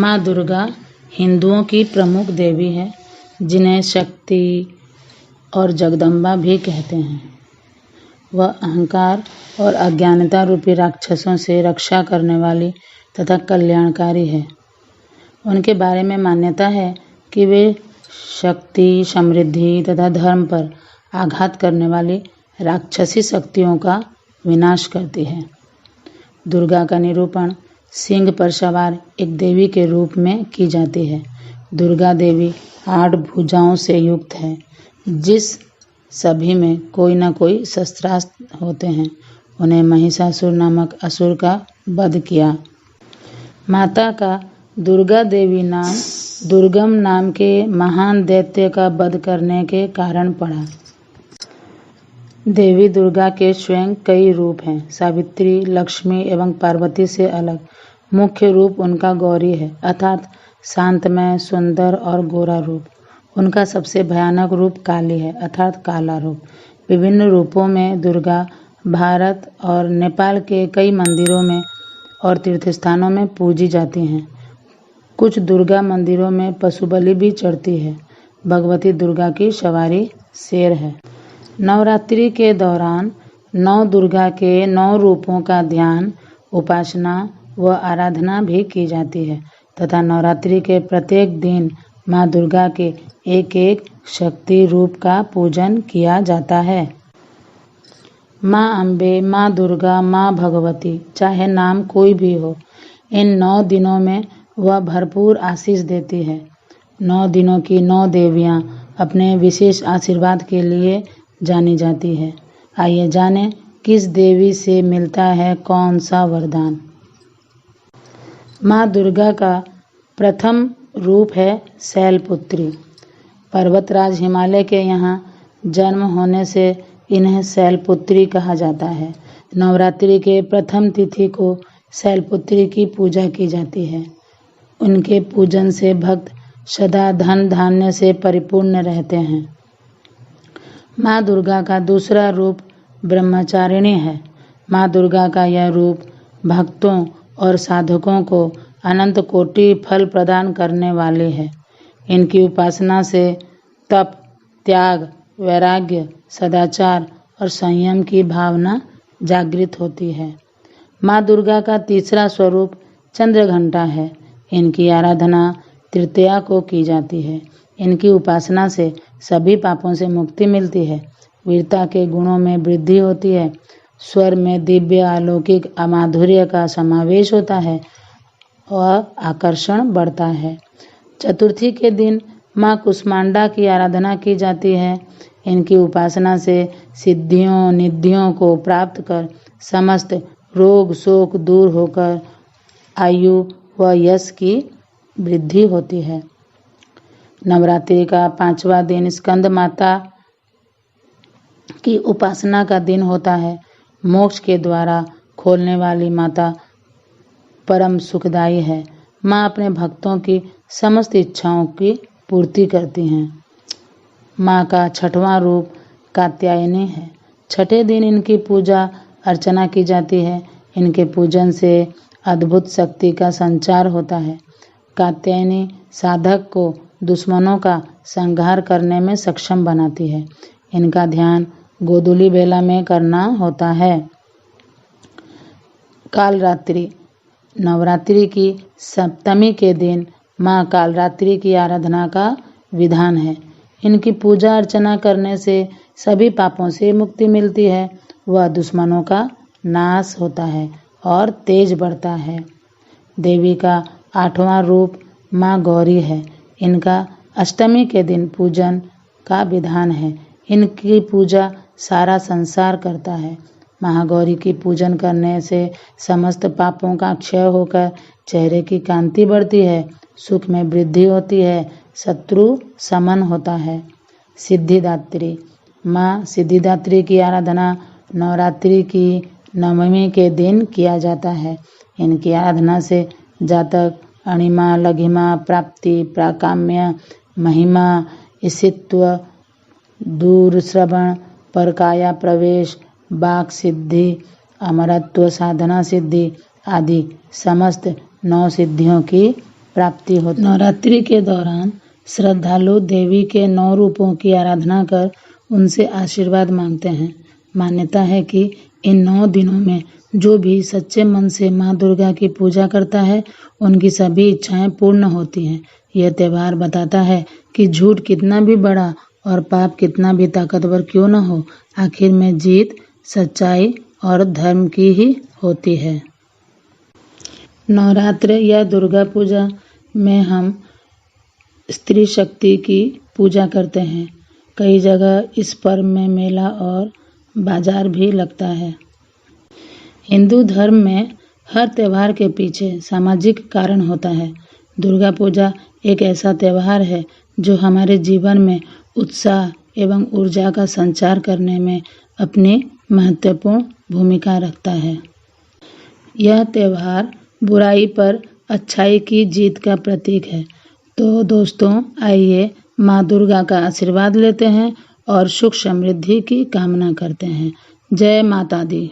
माँ दुर्गा हिंदुओं की प्रमुख देवी है, जिन्हें शक्ति और जगदम्बा भी कहते हैं। वह अहंकार और अज्ञानता रूपी राक्षसों से रक्षा करने वाली तथा कल्याणकारी है। उनके बारे में मान्यता है कि वे शक्ति, समृद्धि तथा धर्म पर आघात करने वाली राक्षसी शक्तियों का विनाश करती है। दुर्गा का निरूपण सिंह पर सवार एक देवी के रूप में की जाती है। दुर्गा देवी 8 भुजाओं से युक्त है, जिस सभी में कोई न कोई शस्त्रास्त्र होते हैं। उन्हें महिषासुर नामक असुर का वध किया। माता का दुर्गा देवी नाम दुर्गम नाम के महान दैत्य का वध करने के कारण पड़ा। देवी दुर्गा के स्वयं कई रूप हैं। सावित्री, लक्ष्मी एवं पार्वती से अलग मुख्य रूप उनका गौरी है, अर्थात शांतमय, सुंदर और गोरा रूप। उनका सबसे भयानक रूप काली है, अर्थात काला रूप। विभिन्न रूपों में दुर्गा भारत और नेपाल के कई मंदिरों में और तीर्थस्थानों में पूजी जाती हैं। कुछ दुर्गा मंदिरों में पशु बलि भी चढ़ती है। भगवती दुर्गा की सवारी शेर है। नवरात्रि के दौरान 9 दुर्गा के 9 रूपों का ध्यान, उपासना व आराधना भी की जाती है तथा नवरात्रि के प्रत्येक दिन माँ दुर्गा के एक एक शक्ति रूप का पूजन किया जाता है। माँ अम्बे, माँ दुर्गा, माँ भगवती, चाहे नाम कोई भी हो, इन 9 दिनों में वह भरपूर आशीष देती है। 9 दिनों की 9 देवियाँ अपने विशेष आशीर्वाद के लिए जानी जाती है। आइए जानें किस देवी से मिलता है कौन सा वरदान। माँ दुर्गा का प्रथम रूप है शैलपुत्री। पर्वतराज हिमालय के यहाँ जन्म होने से इन्हें शैलपुत्री कहा जाता है। नवरात्रि के प्रथम तिथि को शैलपुत्री की पूजा की जाती है। उनके पूजन से भक्त सदा धन धान्य से परिपूर्ण रहते हैं। माँ दुर्गा का दूसरा रूप ब्रह्मचारिणी है। माँ दुर्गा का यह रूप भक्तों और साधकों को अनंत कोटि फल प्रदान करने वाली है। इनकी उपासना से तप, त्याग, वैराग्य, सदाचार और संयम की भावना जागृत होती है। माँ दुर्गा का तीसरा स्वरूप चंद्रघंटा है। इनकी आराधना तृतीया को की जाती है। इनकी उपासना से सभी पापों से मुक्ति मिलती है। वीरता के गुणों में वृद्धि होती है। स्वर में दिव्य अलौकिक माधुर्य का समावेश होता है और आकर्षण बढ़ता है। चतुर्थी के दिन माँ कुष्मांडा की आराधना की जाती है। इनकी उपासना से सिद्धियों निधियों को प्राप्त कर समस्त रोग शोक दूर होकर आयु व यश की वृद्धि होती है। नवरात्रि का 5वां दिन स्कंद माता की उपासना का दिन होता है। मोक्ष के द्वारा खोलने वाली माता परम सुखदायी है। माँ अपने भक्तों की समस्त इच्छाओं की पूर्ति करती हैं। माँ का 6वां रूप कात्यायनी है। 6ठे दिन इनकी पूजा अर्चना की जाती है। इनके पूजन से अद्भुत शक्ति का संचार होता है। कात्यायनी साधक को दुश्मनों का संहार करने में सक्षम बनाती है। इनका ध्यान गोधूली बेला में करना होता है। कालरात्रि। नवरात्रि की सप्तमी के दिन माँ कालरात्रि की आराधना का विधान है। इनकी पूजा अर्चना करने से सभी पापों से मुक्ति मिलती है। वह दुश्मनों का नाश होता है और तेज बढ़ता है। देवी का 8वां रूप माँ गौरी है। इनका अष्टमी के दिन पूजन का विधान है। इनकी पूजा सारा संसार करता है। महागौरी की पूजन करने से समस्त पापों का क्षय होकर चेहरे की कांति बढ़ती है, सुख में वृद्धि होती है, शत्रु शमन होता है। सिद्धिदात्री। माँ सिद्धिदात्री की आराधना नवरात्रि की 9वीं के दिन किया जाता है। इनकी आराधना से जातक अणिमा, लघिमा, प्राप्ति, प्राकाम्य, महिमा, ईशित्व, दूर श्रवण, परकाया प्रवेश, वाक सिद्धि, अमरत्व, साधना सिद्धि आदि समस्त 9 सिद्धियों की प्राप्ति होती है। नवरात्रि के दौरान श्रद्धालु देवी के 9 रूपों की आराधना कर उनसे आशीर्वाद मांगते हैं। मान्यता है कि इन 9 दिनों में जो भी सच्चे मन से माँ दुर्गा की पूजा करता है उनकी सभी इच्छाएं पूर्ण होती हैं। यह त्यौहार बताता है कि झूठ कितना भी बड़ा और पाप कितना भी ताकतवर क्यों न हो, आखिर में जीत सच्चाई और धर्म की ही होती है। नवरात्र या दुर्गा पूजा में हम स्त्री शक्ति की पूजा करते हैं। कई जगह इस पर्व में मेला और बाजार भी लगता है। हिंदू धर्म में हर त्यौहार के पीछे सामाजिक कारण होता है। दुर्गा पूजा एक ऐसा त्यौहार है जो हमारे जीवन में उत्साह एवं ऊर्जा का संचार करने में अपनी महत्वपूर्ण भूमिका रखता है। यह त्यौहार बुराई पर अच्छाई की जीत का प्रतीक है। तो दोस्तों, आइए माँ दुर्गा का आशीर्वाद लेते हैं और सुख समृद्धि की कामना करते हैं। जय माता दी।